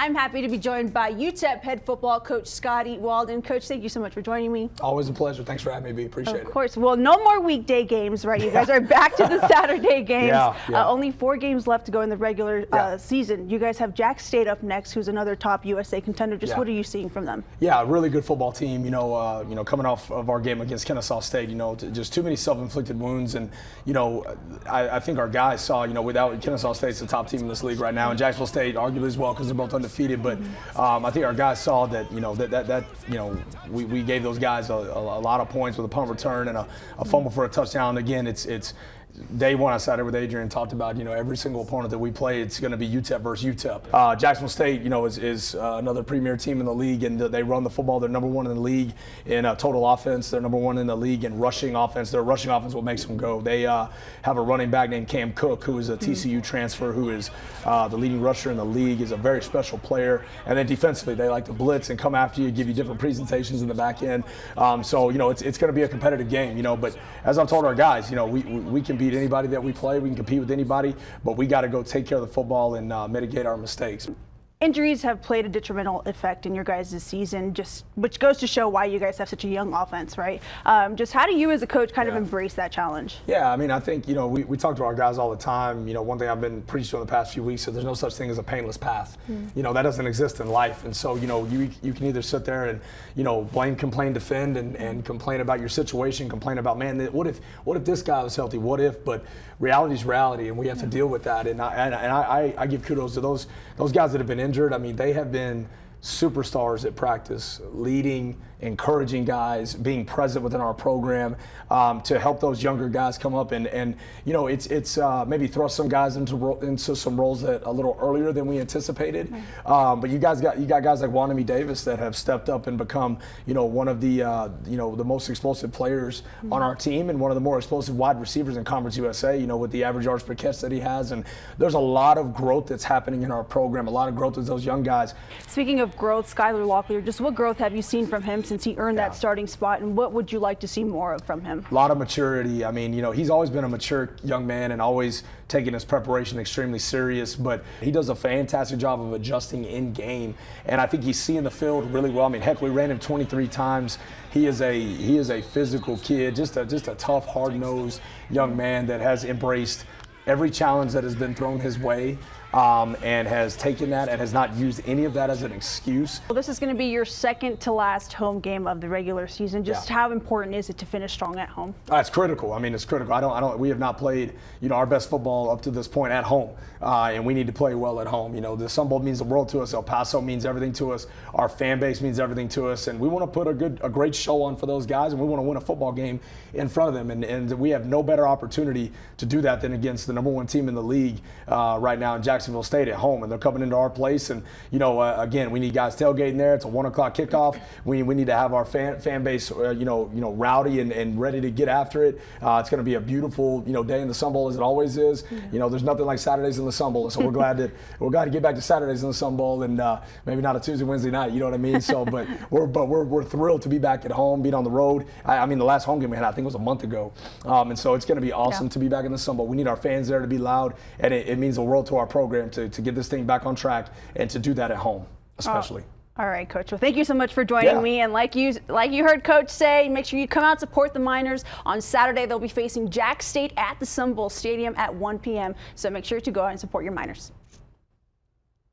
I'm happy to be joined by UTEP head football coach Scotty Walden. Coach, thank you so much for joining me. Always a pleasure. Thanks for having me, B. Appreciate it. Of course. Well, no more weekday games, right? You guys are back to the Saturday games. Only 4 games left to go in the regular season. You guys have Jack State up next, who's another top USA contender. Just what are you seeing from them? Yeah, a really good football team. Coming off of our game against Kennesaw State, just too many self-inflicted wounds, and I think our guys saw, without Kennesaw State's the top team in this league right now, and Jacksonville State arguably as well because they're both undefeated. But I think our guys saw that we gave those guys a lot of points with a punt return and a fumble for a touchdown. Again, it's day one. I sat there with Adrian and talked about every single opponent that we play. It's going to be UTEP versus UTEP. Jacksonville State, is another premier team in the league, and they run the football. They're number 1 in the league in total offense. They're number 1 in the league in rushing offense. Their rushing offense what makes them go. They have a running back named Cam Cook, who is a TCU transfer, who is the leading rusher in the league. Is a very special player. And then defensively, they like to blitz and come after you, give you different presentations in the back end. It's going to be a competitive game. But as I've told our guys, we can beat anybody that we play. We can compete with anybody, but we got to go take care of the football and mitigate our mistakes. Injuries have played a detrimental effect in your guys' season, which goes to show why you guys have such a young offense, right? Just how do you as a coach kind of embrace that challenge? Yeah, I think, we talk to our guys all the time. One thing I've been preaching in the past few weeks is there's no such thing as a painless path. That doesn't exist in life. And so, you can either sit there and, blame, complain, defend, and complain about your situation, complain about, man, what if this guy was healthy? What if? But reality is reality, and we have to deal with that. And I give kudos to those guys that have been injured. They have been superstars at practice, leading, encouraging guys, being present within our program to help those younger guys come up and it's maybe thrust some guys into some roles that a little earlier than we anticipated. But you got guys like Walden Davis that have stepped up and become one of the the most explosive players on our team and one of the more explosive wide receivers in Conference USA. With the average yards per catch that he has, and there's a lot of growth that's happening in our program. A lot of growth with those young guys. Speaking of growth, Skylar Locklear, just what growth have you seen from him since he earned that starting spot, and what would you like to see more of from him? A lot of maturity. He's always been a mature young man and always taking his preparation extremely serious, but he does a fantastic job of adjusting in game, and I think he's seeing the field really well. Heck, we ran him 23 times. He is a physical kid, just a tough, hard-nosed young man that has embraced every challenge that has been thrown his way. And has taken that and has not used any of that as an excuse. Well, this is going to be your second to last home game of the regular season. Just how important is it to finish strong at home? It's critical. It's critical. We have not played, our best football up to this point at home, and we need to play well at home. The Sun Bowl means the world to us. El Paso means everything to us. Our fan base means everything to us, and we want to put a great show on for those guys, and we want to win a football game in front of them. And we have no better opportunity to do that than against the number 1 team in the league right now in Jacksonville State at home, and they're coming into our place. And again, we need guys tailgating there. It's a 1 o'clock kickoff. We need to have our fan base rowdy and ready to get after it. It's going to be a beautiful day in the Sun Bowl, as it always is. There's nothing like Saturdays in the Sun Bowl, so we're glad to get back to Saturdays in the Sun Bowl, and maybe not a Tuesday, Wednesday night. You know what I mean? So, but we're thrilled to be back at home, being on the road. The last home game we had, I think, was a month ago, and so it's going to be awesome to be back in the Sun Bowl. We need our fans there to be loud, and it means the world to our program to get this thing back on track, and to do that at home, especially. All right, Coach. Well, thank you so much for joining me. And like you heard Coach say, make sure you come out, support the Miners. On Saturday, they'll be facing Jack State at the Sun Bowl Stadium at 1 p.m. So make sure to go out and support your Miners.